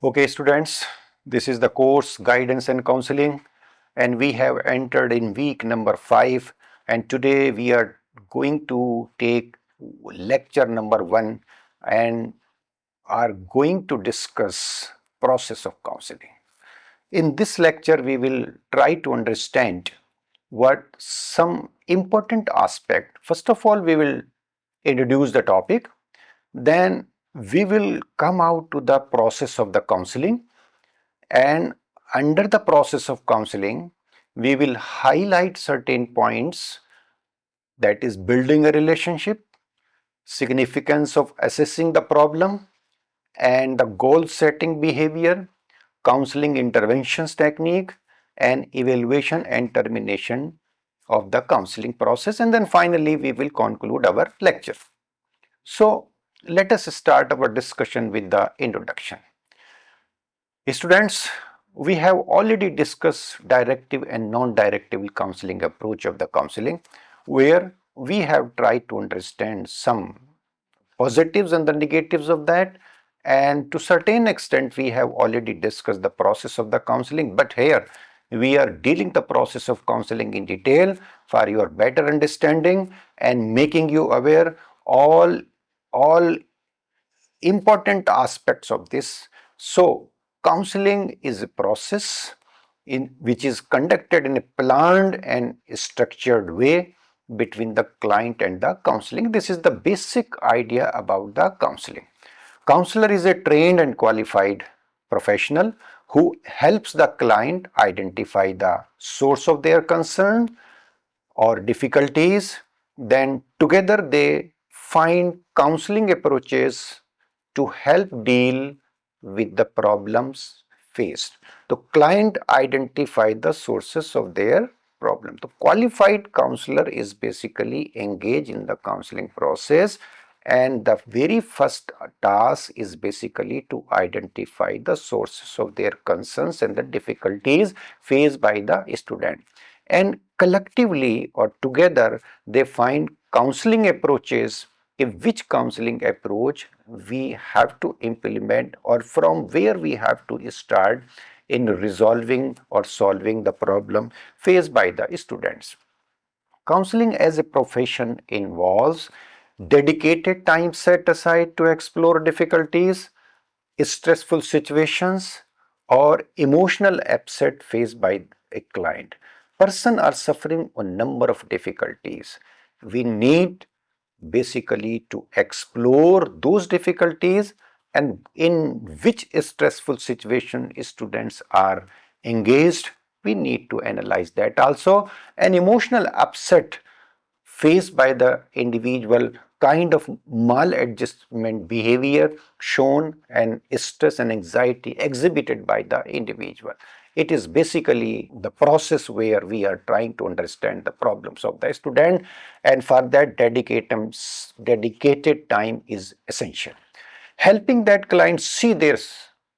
Okay, students, this is the course Guidance and Counseling, and we have entered in week number 5. And today we are going to take lecture number 1 and are going to discuss process of counseling. In this lecture, we will try to understand what some important aspect. First of all, we will introduce the topic, then we will come out to the process of the counseling, and under the process of counseling, we will highlight certain points, that is building a relationship, significance of assessing the problem, and the goal setting behavior, counseling interventions technique, and evaluation and termination of the counseling process. And then finally, we will conclude our lecture. So, let us start our discussion with the introduction. Students, we have already discussed directive and non-directive counseling approach of the counseling, where we have tried to understand some positives and the negatives of that, and to certain extent we have already discussed the process of the counseling, but here we are dealing the process of counseling in detail for your better understanding and making you aware all important aspects of this. So, counseling is a process in which is conducted in a planned and structured way between the client and the counseling. This is the basic idea about the counseling. Counselor is a trained and qualified professional who helps the client identify the source of their concern or difficulties. Then together they find counseling approaches to help deal with the problems faced. The client identify the sources of their problem. The qualified counselor is basically engaged in the counseling process, and the very first task is basically to identify the sources of their concerns and the difficulties faced by the student. And collectively or together they find counseling approaches, which counseling approach we have to implement or from where we have to start in resolving or solving the problem faced by the students. Counseling as a profession involves dedicated time set aside to explore difficulties, stressful situations, or emotional upset faced by a client. Person are suffering a number of difficulties. We need basically to explore those difficulties and in which stressful situation students are engaged. We need to analyze that also. An emotional upset faced by the individual, kind of maladjustment behavior shown, and stress and anxiety exhibited by the individual. It is basically the process where we are trying to understand the problems of the student, and for that dedicated time is essential. Helping that client see their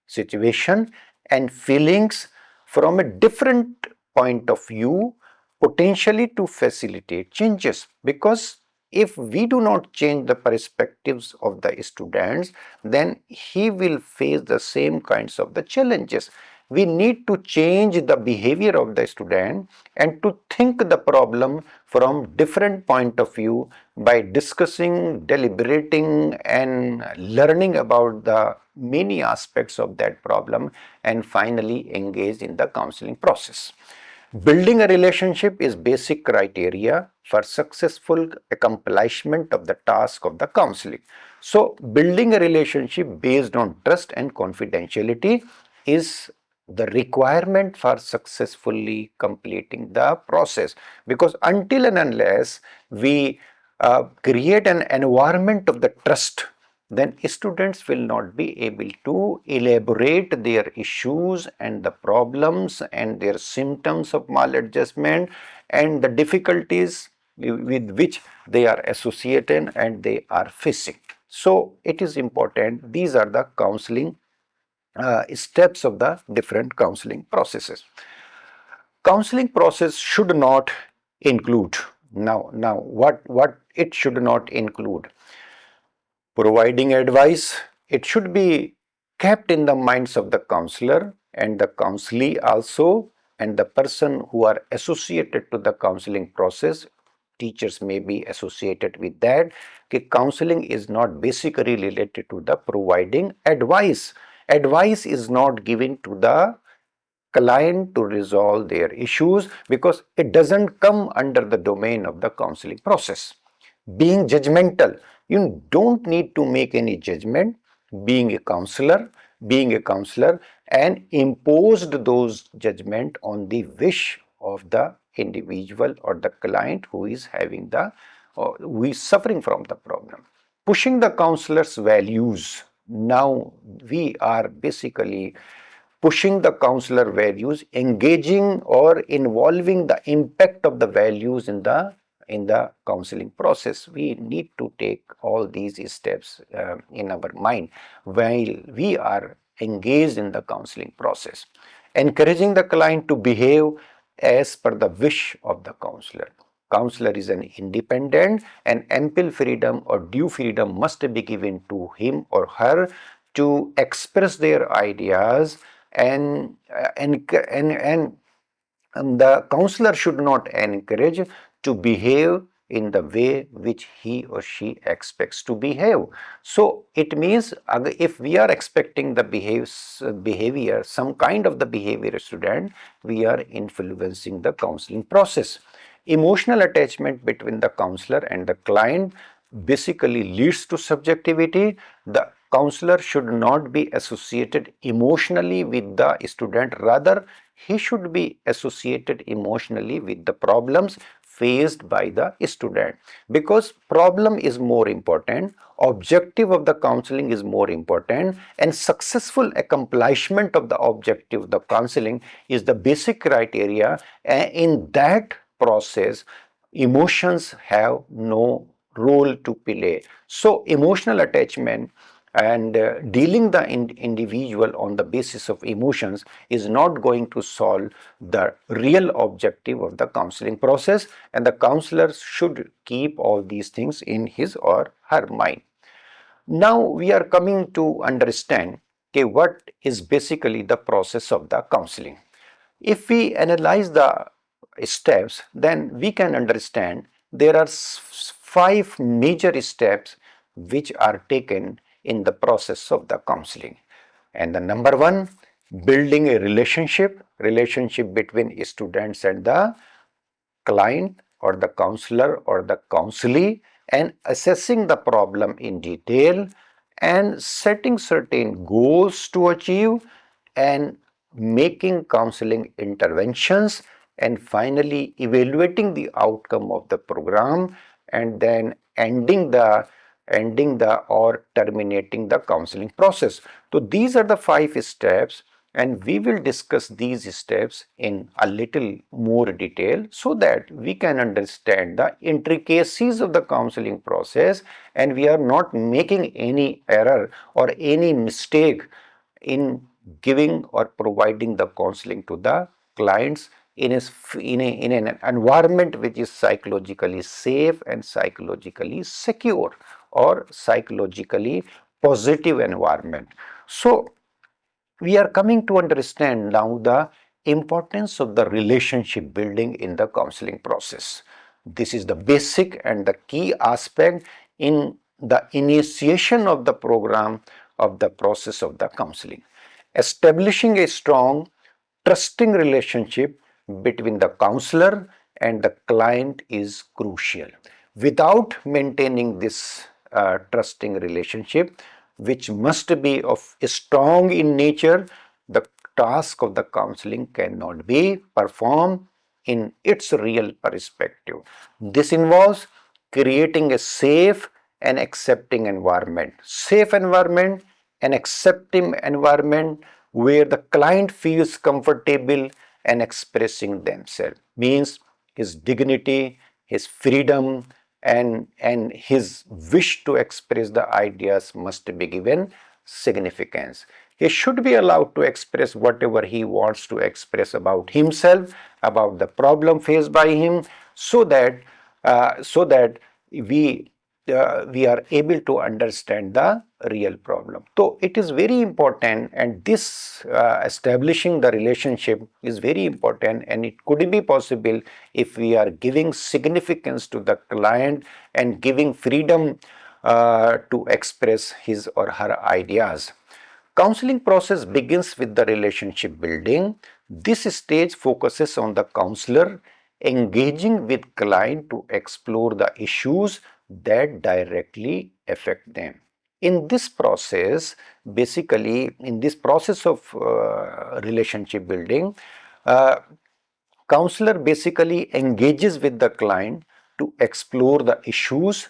situation and feelings from a different point of view, potentially to facilitate changes, because if we do not change the perspectives of the students, then he will face the same kinds of the challenges. We need to change the behavior of the student and to think the problem from different point of view by discussing, deliberating, and learning about the many aspects of that problem, and finally engage in the counseling process. Building a relationship is basic criteria for successful accomplishment of the task of the counseling. So, building a relationship based on trust and confidentiality is the requirement for successfully completing the process, because until and unless we create an environment of the trust, then students will not be able to elaborate their issues and the problems and their symptoms of maladjustment and the difficulties with which they are associated and they are facing. So it is important. These are the counseling steps of the different counseling processes. Counseling process should not include, now what it should not include: providing advice. It should be kept in the minds of the counselor and the counselee also, and the person who are associated to the counseling process. Teachers may be associated with that. Counseling is not basically related to the providing advice. Advice is not given to the client to resolve their issues, because it doesn't come under the domain of the counseling process. Being judgmental, you don't need to make any judgment. Being a counselor and imposed those judgment on the wish of the individual or the client who is having the who is suffering from the problem. Pushing the counselor's values. Now we are basically pushing the counselor values, engaging or involving the impact of the values in the counseling process. We need to take all these steps in our mind while we are engaged in the counseling process. Encouraging the client to behave as per the wish of the counselor. Counselor is an independent, and ample freedom or due freedom must be given to him or her to express their ideas, and the counselor should not encourage to behave in the way which he or she expects to behave. So it means if we are expecting the behavior, some kind of the behavior student, we are influencing the counseling process. Emotional attachment between the counselor and the client basically leads to subjectivity. The counselor should not be associated emotionally with the student, rather he should be associated emotionally with the problems faced by the student, because problem is more important, objective of the counseling is more important, and successful accomplishment of the objective of the counseling is the basic criteria. And in that process, emotions have no role to play. So emotional attachment and dealing the individual on the basis of emotions is not going to solve the real objective of the counseling process, and the counselor should keep all these things in his or her mind. Now we are coming to understand what is basically the process of the counseling. If we analyze the steps, then we can understand there are 5 major steps which are taken in the process of the counseling. And the number 1, building a relationship between students and the client or the counselor or the counselee, and assessing the problem in detail and setting certain goals to achieve, and making counseling interventions, and finally evaluating the outcome of the program, and then ending the or terminating the counseling process. So these are the 5 steps, and we will discuss these steps in a little more detail so that we can understand the intricacies of the counseling process, and we are not making any error or any mistake in giving or providing the counseling to the clients in an environment which is psychologically safe and psychologically secure or psychologically positive environment. So we are coming to understand now the importance of the relationship building in the counseling process. This is the basic and the key aspect in the initiation of the program of the process of the counseling. Establishing a strong, trusting relationship between the counselor and the client is crucial. Without maintaining this trusting relationship, which must be of strong in nature, the task of the counseling cannot be performed in its real perspective. This involves creating a safe and accepting environment. Safe environment and accepting environment where the client feels comfortable and expressing themselves, means his dignity, his freedom, and his wish to express the ideas must be given significance. He should be allowed to express whatever he wants to express about himself, about the problem faced by him, so that we we are able to understand the real problem. So it is very important, and this establishing the relationship is very important, and it could be possible if we are giving significance to the client and giving freedom to express his or her ideas. Counseling process begins with the relationship building. This stage focuses on the counselor engaging with client to explore the issues that directly affect them. In this process, basically, in this process of relationship building, uh, counselor basically engages with the client to explore the issues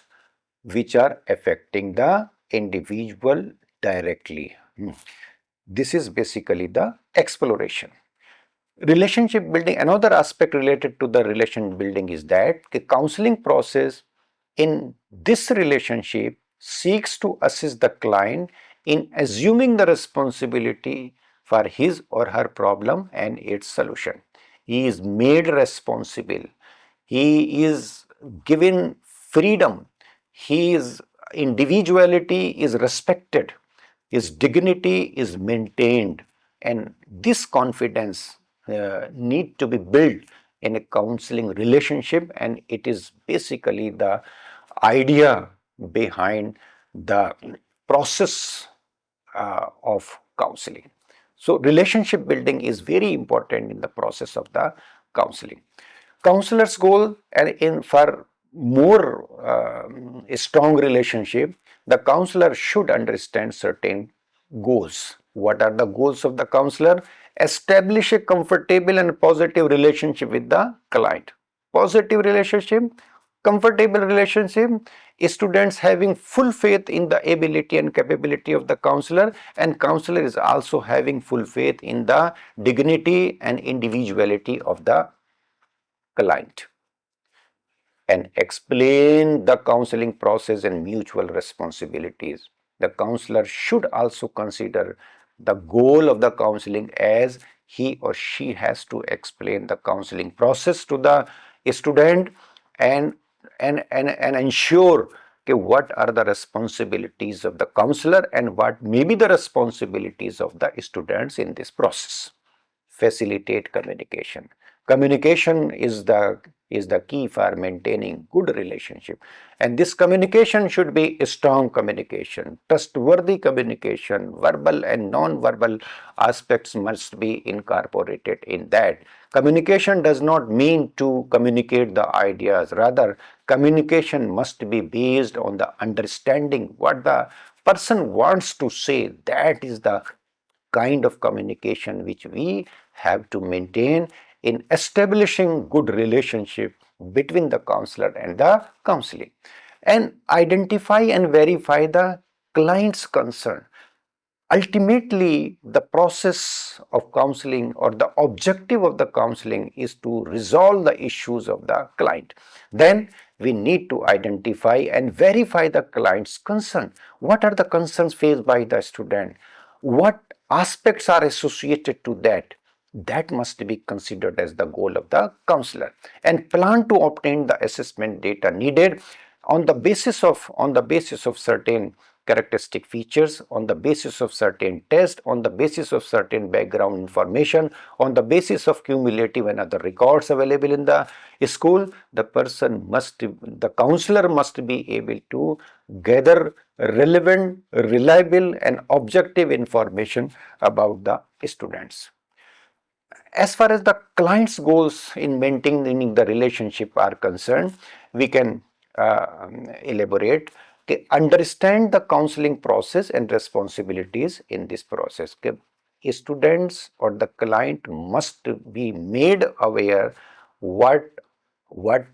which are affecting the individual directly. This is basically the exploration. Relationship building, another aspect related to the relation building is that the counseling process in this relationship seeks to assist the client in assuming the responsibility for his or her problem and its solution. He is made responsible. He is given freedom. His individuality is respected. His dignity is maintained, and this confidence need to be built in a counseling relationship, and it is basically the idea behind the process of counseling. So relationship building is very important in the process of the counseling. Counselor's goal, and in for more a strong relationship, the counselor should understand certain goals. What are the goals of the counselor? Establish a comfortable and positive relationship with the client. Positive relationship, comfortable relationship, students having full faith in the ability and capability of the counselor, and counselor is also having full faith in the dignity and individuality of the client, and explain the counseling process and mutual responsibilities. The counselor should also consider the goal of the counseling, as he or she has to explain the counseling process to the student, and ensure what are the responsibilities of the counselor and what may be the responsibilities of the students in this process. Facilitate communication. Communication is the key for maintaining good relationship, and this communication should be a strong communication, trustworthy communication. Verbal and non-verbal aspects must be incorporated in that. Communication does not mean to communicate the ideas, rather communication must be based on the understanding what the person wants to say. That is the kind of communication which we have to maintain in establishing good relationship between the counselor and the counseling. And identify and verify the client's concern. Ultimately, the process of counseling or the objective of the counseling is to resolve the issues of the client. Then we need to identify and verify the client's concern. What are the concerns faced by the student? What aspects are associated to that? That must be considered as the goal of the counselor, and plan to obtain the assessment data needed on the basis of certain characteristic features, on the basis of certain tests, on the basis of certain background information, on the basis of cumulative and other records available in the school. The counselor must be able to gather relevant, reliable and objective information about the students. As far as the client's goals in maintaining the relationship are concerned, we can elaborate. Okay, understand the counseling process and responsibilities in this process. Okay, students or the client must be made aware what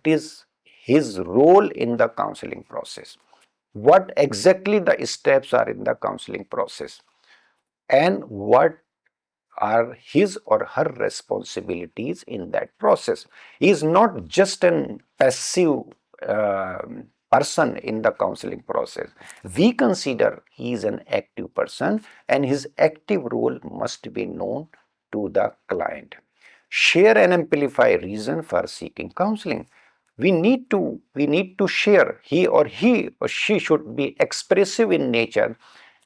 is his role in the counseling process, what exactly the steps are in the counseling process, and what are his or her responsibilities in that process. He is not just an passive uh, person in the counseling process. We consider he is an active person, and his active role must be known to the client. Share and amplify reason for seeking counseling. we need to share. He or she should be expressive in nature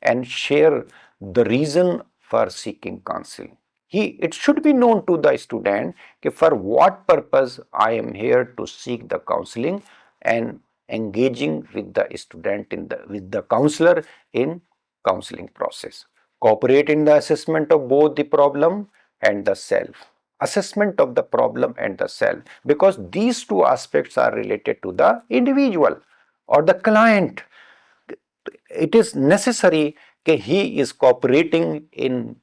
and share the reason for seeking counseling. It should be known to the student for what purpose I am here to seek the counseling, and engaging with the student with the counselor in counseling process. Cooperate in the assessment of both the problem and the self. Assessment of the problem and the self, because these two aspects are related to the individual or the client. It is necessary that he is cooperating in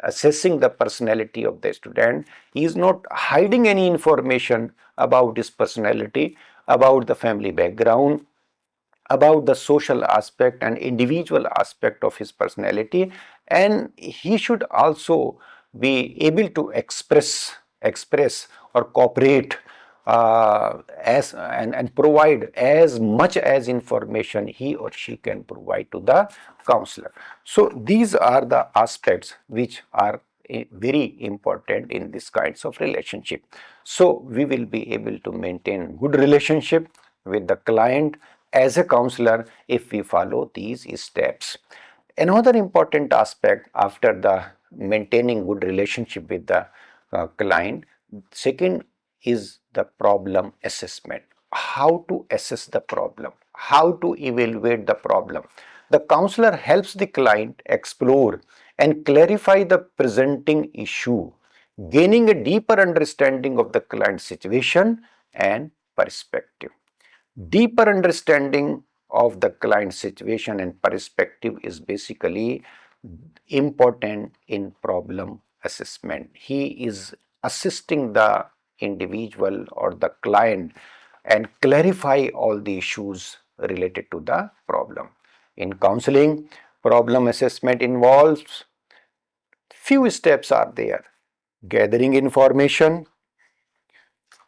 assessing the personality of the student. He is not hiding any information about his personality, about the family background, about the social aspect and individual aspect of his personality, and he should also be able to express or cooperate and provide as much as information he or she can provide to the counselor. So these are the aspects which are very important in this kinds of relationship. So we will be able to maintain good relationship with the client as a counselor if we follow these steps. Another important aspect after the maintaining good relationship with the client, second is the problem assessment. How to assess the problem, how to evaluate the problem. The counselor helps the client explore and clarify the presenting issue, gaining a deeper understanding of the client's situation and perspective. Deeper understanding of the client situation and perspective is basically important in problem assessment. He is assisting the individual or the client and clarify all the issues related to the problem. In counseling, problem assessment involves few steps are there: gathering information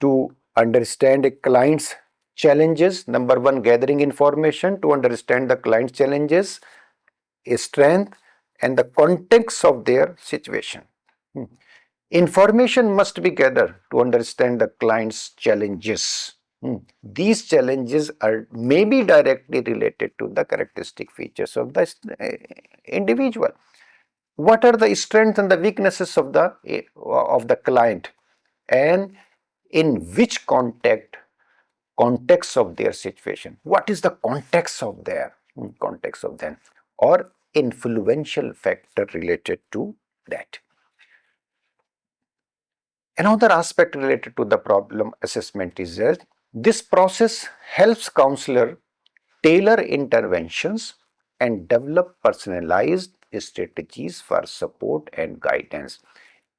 to understand a client's challenges. Number one, gathering information to understand the client's challenges, strength, and the context of their situation. Information must be gathered to understand the client's challenges. These challenges may be directly related to the characteristic features of the individual. What are the strengths and the weaknesses of the client, and in which context of their situation? What is the context of them, or influential factor related to that? Another aspect related to the problem assessment is that this process helps counselor tailor interventions and develop personalized strategies for support and guidance.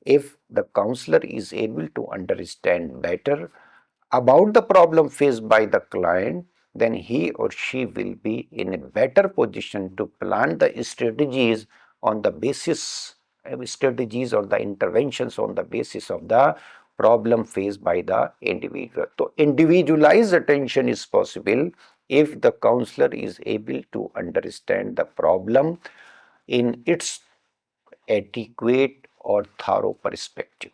If the counselor is able to understand better about the problem faced by the client, then he or she will be in a better position to plan the strategies or the interventions on the basis of the problem faced by the individual. So individualized attention is possible if the counselor is able to understand the problem in its adequate or thorough perspective.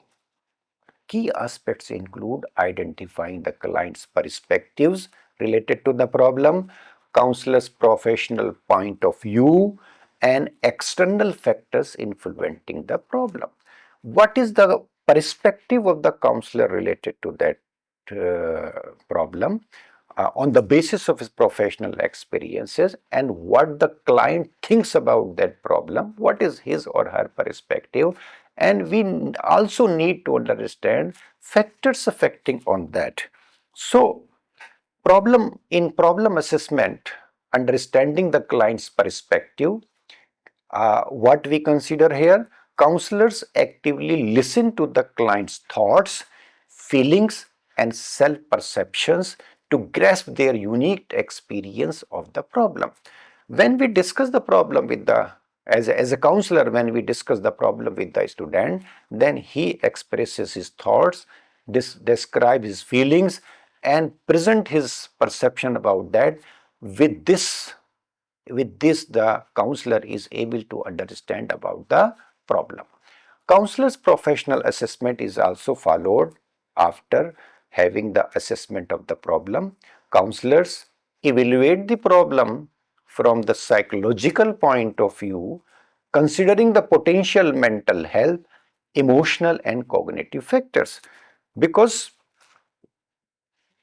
Key aspects include identifying the client's perspectives related to the problem, counselor's professional point of view, and external factors influencing the problem. What is the perspective of the counselor related to that problem on the basis of his professional experiences, and what the client thinks about that problem? What is his or her perspective? And we also need to understand factors affecting on that. So problem assessment, understanding the client's perspective, what we consider here, counselors actively listen to the client's thoughts, feelings, and self-perceptions to grasp their unique experience of the problem. When we discuss the problem with as a counselor, when we discuss the problem with the student, then he expresses his thoughts, describes his feelings, and present his perception about that. With this, the counselor is able to understand about the problem. Counselor's professional assessment is also followed after having the assessment of the problem. Counselors evaluate the problem from the psychological point of view, considering the potential mental health, emotional and cognitive factors. Because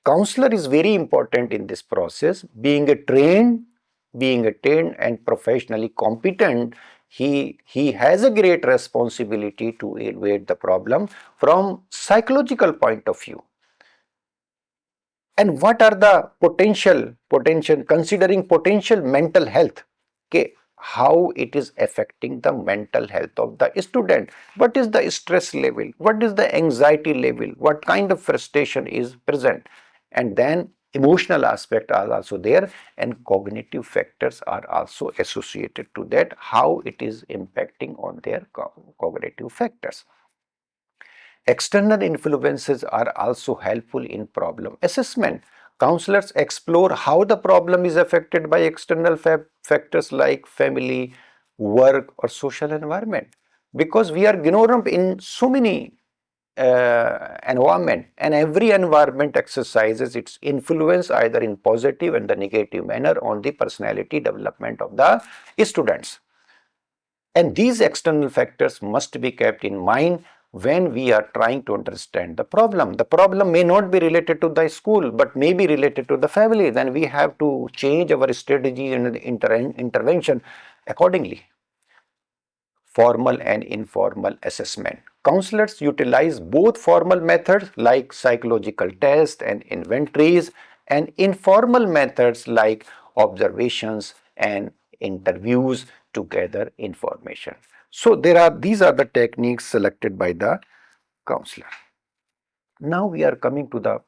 counselor is very important in this process. Being a trained and professionally competent, he has a great responsibility to evaluate the problem from psychological point of view. And what are the potential considering potential mental health? Okay, how it is affecting the mental health of the student, what is the stress level, what is the anxiety level, what kind of frustration is present, and then emotional aspect are also there, and cognitive factors are also associated to that, how it is impacting on their cognitive factors. External influences are also helpful in problem assessment. Counselors explore how the problem is affected by external factors like family, work, or social environment. Because we are grown up in so many environment, and every environment exercises its influence either in positive and the negative manner on the personality development of the students. And these external factors must be kept in mind when we are trying to understand the problem. The problem may not be related to the school, but may be related to the family. Then we have to change our strategy and intervention accordingly. Formal and informal assessment. Counselors utilize both formal methods like psychological tests and inventories, and informal methods like observations and interviews to gather information. So these are the techniques selected by the counselor. Now we are coming to the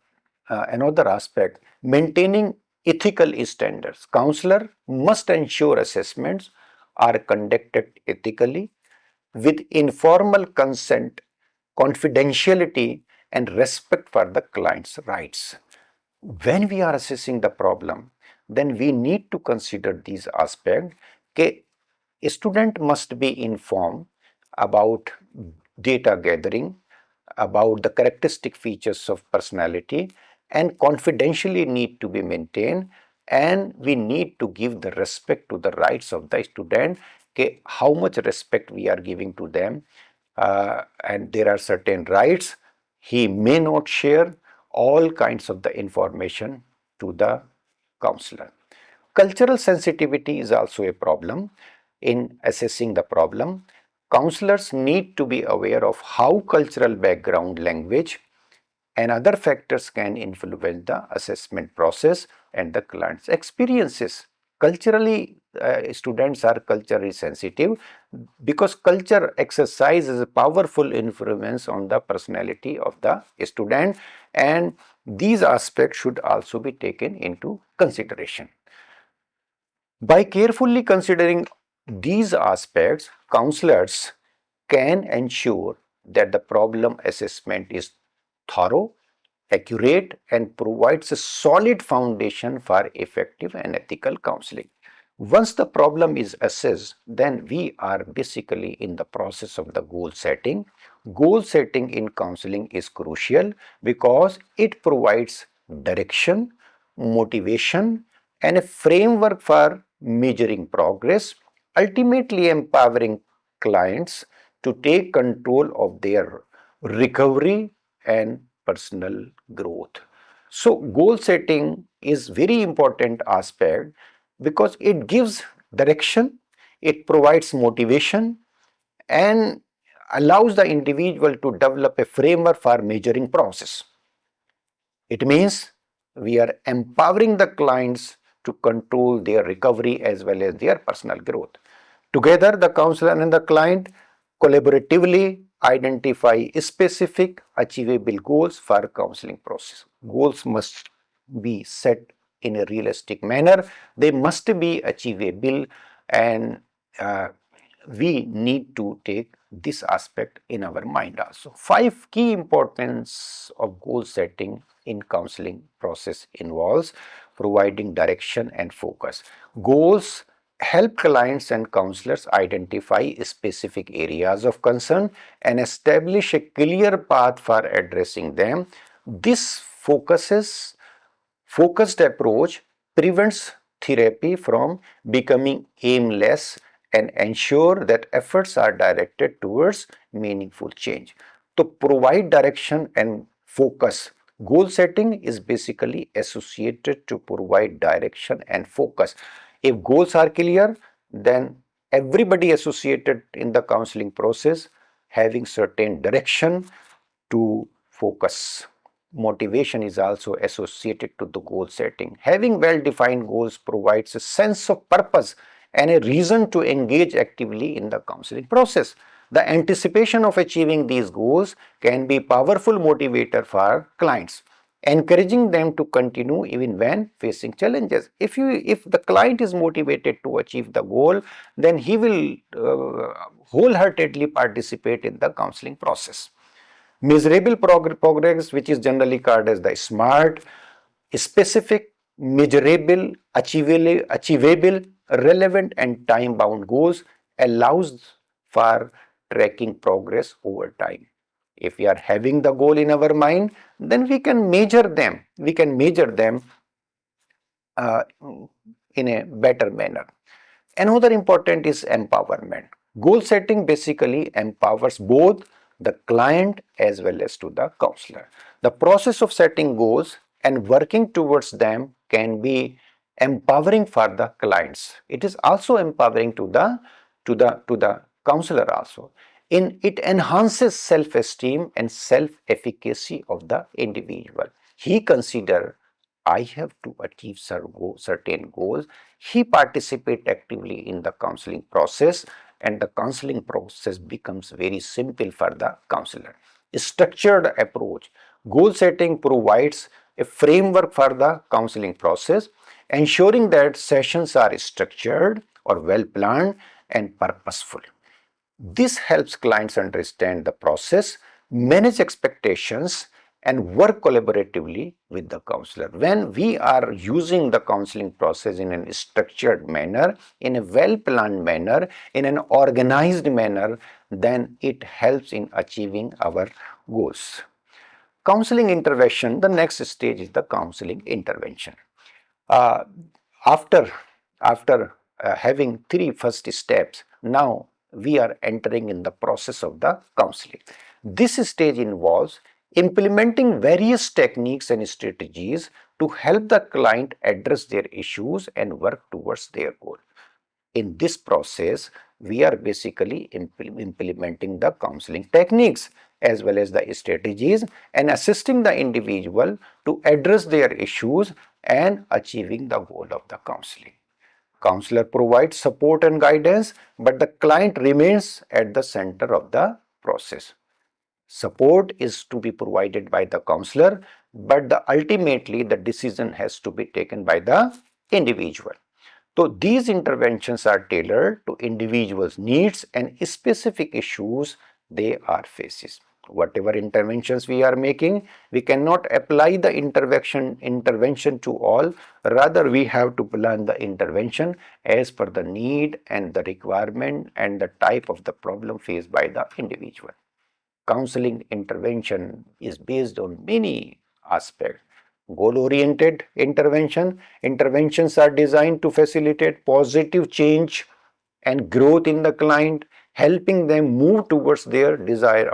another aspect, maintaining ethical standards. Counselor must ensure assessments are conducted ethically with informal consent, confidentiality, and respect for the client's rights. When we are assessing the problem, then we need to consider these aspects. Okay, a student must be informed about data gathering, about the characteristic features of personality, and confidentially need to be maintained, and we need to give the respect to the rights of the student. Okay, how much respect we are giving to them, and there are certain rights. He may not share all kinds of the information to the counselor. Cultural sensitivity is also a problem in assessing the problem. Counselors need to be aware of how cultural background, language, and other factors can influence the assessment process and the client's experiences. Culturally, students are culturally sensitive because culture exercises a powerful influence on the personality of the student, and these aspects should also be taken into consideration. By carefully considering these aspects, counselors can ensure that the problem assessment is thorough, accurate, and provides a solid foundation for effective and ethical counseling. Once the problem is assessed, then we are basically in the process of the goal setting. Goal setting in counseling is crucial because it provides direction, motivation, and a framework for measuring progress, ultimately empowering clients to take control of their recovery and personal growth. So goal setting is very important aspect because it gives direction, it provides motivation, and allows the individual to develop a framework for measuring process. It means we are empowering the clients to control their recovery as well as their personal growth. Together, the counselor and the client collaboratively identify specific achievable goals for counseling process. Goals must be set in a realistic manner. They must be achievable, and we need to take this aspect in our mind also. 5 key importance of goal setting in counseling process involves providing direction and focus. Goals help clients and counselors identify specific areas of concern and establish a clear path for addressing them. This focused approach prevents therapy from becoming aimless and ensure that efforts are directed towards meaningful change. To provide direction and focus, goal setting is basically associated to provide direction and focus. If goals are clear, then everybody associated in the counseling process having certain direction to focus. Motivation is also associated to the goal setting. Having well-defined goals provides a sense of purpose and a reason to engage actively in the counseling process. The anticipation of achieving these goals can be a powerful motivator for clients, encouraging them to continue even when facing challenges. If the client is motivated to achieve the goal, then he will wholeheartedly participate in the counseling process. Measurable progress, which is generally called as the SMART, specific, measurable, achievable, relevant and time-bound goals allows for tracking progress over time. If we are having the goal in our mind, then we can measure them. We can measure them in a better manner. Another important is empowerment. Goal setting basically empowers both the client as well as to the counselor. The process of setting goals and working towards them can be empowering for the clients. It is also empowering to the counselor also. It enhances self-esteem and self-efficacy of the individual. He considers, I have to achieve certain goals. He participates actively in the counseling process, and the counseling process becomes very simple for the counselor. A structured approach. Goal setting provides a framework for the counseling process, ensuring that sessions are structured or well planned and purposeful. This helps clients understand the process, manage expectations, and work collaboratively with the counselor. When we are using the counseling process in a structured manner, in a well-planned manner, in an organized manner, then it helps in achieving our goals. Counseling intervention, the next stage is the counseling intervention. Uh, after having three first steps, now we are entering in the process of the counseling. This stage involves implementing various techniques and strategies to help the client address their issues and work towards their goal. In this process, we are basically implementing the counseling techniques as well as the strategies and assisting the individual to address their issues and achieving the goal of the counseling. Counselor provides support and guidance, but the client remains at the center of the process. Support is to be provided by the counselor, but ultimately the decision has to be taken by the individual. So these interventions are tailored to individuals' needs and specific issues they are faces. Whatever interventions we are making, we cannot apply the intervention to all. Rather, we have to plan the intervention as per the need and the requirement and the type of the problem faced by the individual. Counseling intervention is based on many aspects. Goal-oriented interventions are designed to facilitate positive change and growth in the client, helping them move towards their desired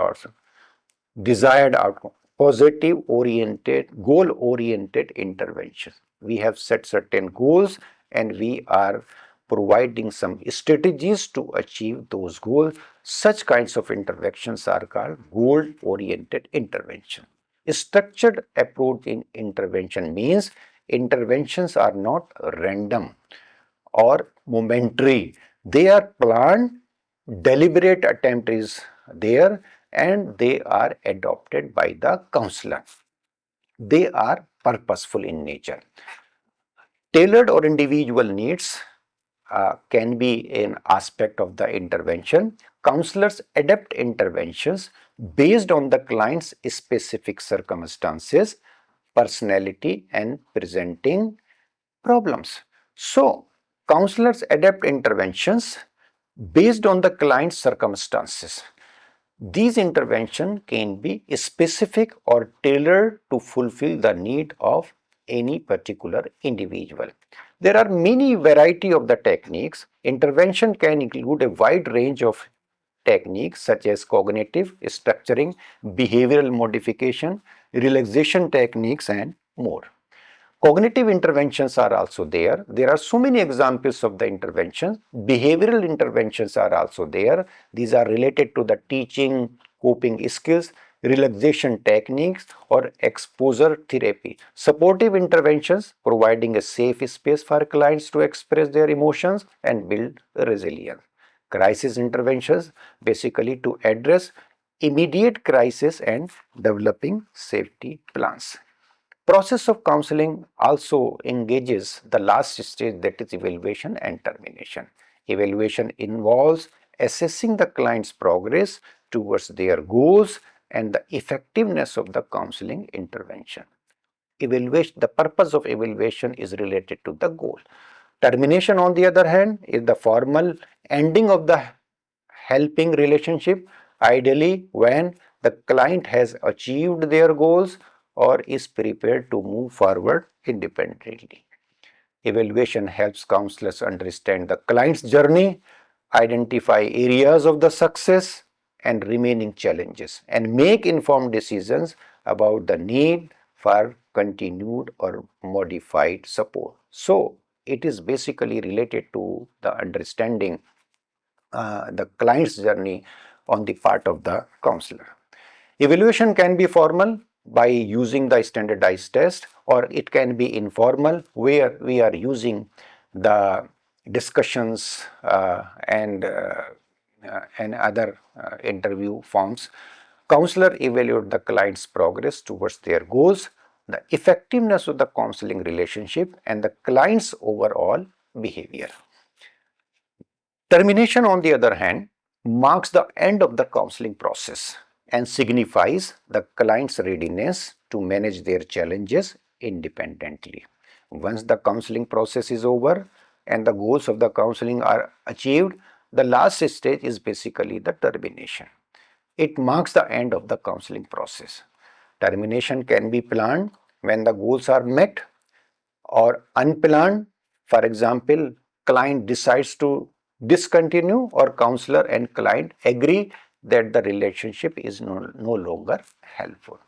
outcome. Positive oriented, goal oriented intervention. We have set certain goals and we are providing some strategies to achieve those goals. Such kinds of interventions are called goal oriented intervention. A structured approach in intervention means interventions are not random or momentary. They are planned, deliberate attempt is there, and they are adopted by the counselor. They are purposeful in nature. Tailored or individual needs can be an aspect of the intervention. Counselors adapt interventions based on the client's specific circumstances, personality, and presenting problems. So, counselors adapt interventions based on the client's circumstances. These interventions can be specific or tailored to fulfill the need of any particular individual. There are many variety of the techniques. Intervention can include a wide range of techniques such as cognitive structuring, behavioral modification, relaxation techniques, and more. Cognitive interventions are also there. There are so many examples of the interventions. Behavioral interventions are also there. These are related to the teaching, coping skills, relaxation techniques, or exposure therapy. Supportive interventions, providing a safe space for clients to express their emotions and build resilience. Crisis interventions, basically to address immediate crisis and developing safety plans. Process of counseling also engages the last stage, that is evaluation and termination. Evaluation involves assessing the client's progress towards their goals and the effectiveness of the counseling intervention. The purpose of evaluation is related to the goal. Termination, on the other hand, is the formal ending of the helping relationship, ideally when the client has achieved their goals or is prepared to move forward independently. Evaluation helps counselors understand the client's journey, identify areas of the success and remaining challenges, and make informed decisions about the need for continued or modified support. So, it is basically related to the understanding the client's journey on the part of the counselor. Evaluation can be formal by using the standardized test, or it can be informal where we are using the discussions and other interview forms. Counselor evaluate the client's progress towards their goals, the effectiveness of the counseling relationship, and the client's overall behavior. Termination, on the other hand, marks the end of the counseling process and signifies the client's readiness to manage their challenges independently. Once the counseling process is over and the goals of the counseling are achieved, the last stage is basically the termination. It marks the end of the counseling process. Termination can be planned when the goals are met or unplanned. For example, client decides to discontinue, or counselor and client agree that the relationship is no longer helpful.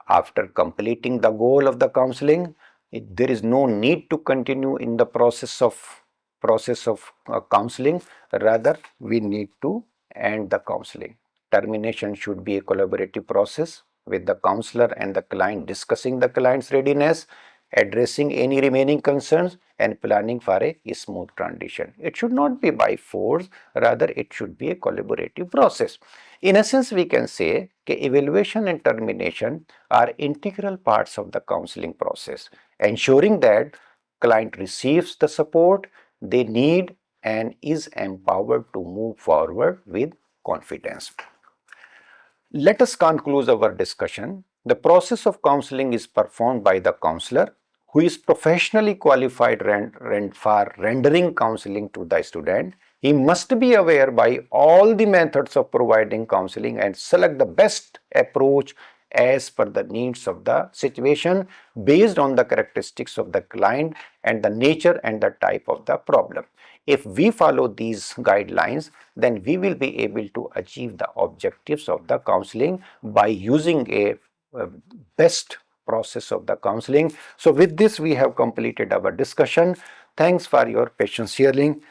After completing the goal of the counseling, there is no need to continue in the process of counseling. Rather, we need to end the counseling. Termination should be a collaborative process with the counselor and the client discussing the client's readiness, addressing any remaining concerns, and planning for a smooth transition. It should not be by force, rather it should be a collaborative process. In essence, we can say that evaluation and termination are integral parts of the counseling process, ensuring that client receives the support they need and is empowered to move forward with confidence. Let us conclude our discussion. The process of counseling is performed by the counselor, who is professionally qualified for rendering counseling to the student. He must be aware by all the methods of providing counseling and select the best approach as per the needs of the situation based on the characteristics of the client and the nature and the type of the problem. If we follow these guidelines, then we will be able to achieve the objectives of the counseling by using a best process of the counseling. So with this, we have completed our discussion. Thanks for your patience hearing.